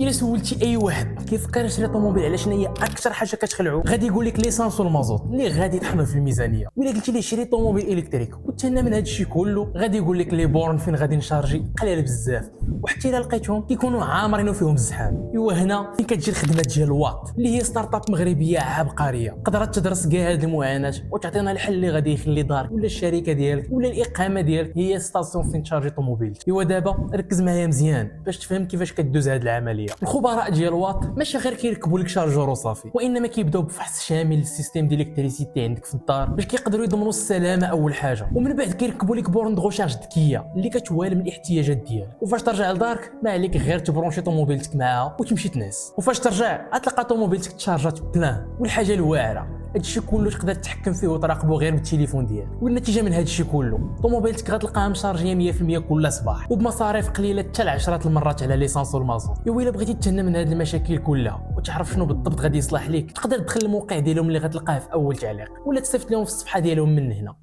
الا سولتي اي واحد كيفكر يشري طوموبيل على شنو هي اكثر حاجه كتخلعو، غادي يقول لك ليسانس والمازوت اللي غادي يطحنوا في الميزانيه. ولا قلتي ليه شري طوموبيل الكتريك وتهنى من هذا الشيء كله، غادي يقول لك لي بورن فين غادي نشارجي قليل بزاف، وحتى الا لقيتهم كيكونوا عامرين فيهم الزحام. ايوا هنا فين كتجي الخدمه ديال واط اللي هي ستارت اب مغربيه عبقريه قدرت تدرس كاع هاد المعاناه وتعطينا الحل اللي غادي يخلي دارك ولا الشركه ديالك ولا الاقامه ديالك هي ستاسيون فين تشارجي طوموبيلك. ايوا دابا ركز معايا مزيان باش تفهم كيفاش كدوز هاد العمليه. الخبراء ديال واط ماشي غير كيركبوا لك شارجور وصافي، وانما كيبداو بفحص شامل للسيستيم ديال الالكتريسيتي عندك في الدار باش كيقدروا يضمنوا السلامه اول حاجه، ومن بعد كيركبوا لك بورن دو ريشارج ذكيه اللي كتوالم الاحتياجات ديالك. وفاش ترجع لدارك ما عليك غير تبرونشي طوموبيلتك معاها وتمشي تنعس، وفاش ترجع غتلقى طوموبيلتك تشارجات بلان. والحاجه الواعره هادشي كله تقدر تتحكم فيه وتراقبه غير بالتليفون ديالك. والنتيجه من هادشي كله طوموبيلتك غتلقاها مشارجيه 100% كل صباح وبمصاريف قليله حتى ل10 المرات على ليسانس والمازوت. الا بغيتي تهنى من هاد المشاكل كلها وتعرف شنو بالضبط غادي يصلح ليك، تقدر تدخل الموقع ديالهم اللي غتلقاه في اول تعليق ولا تصيفط لهم في الصفحه ديالهم من هنا.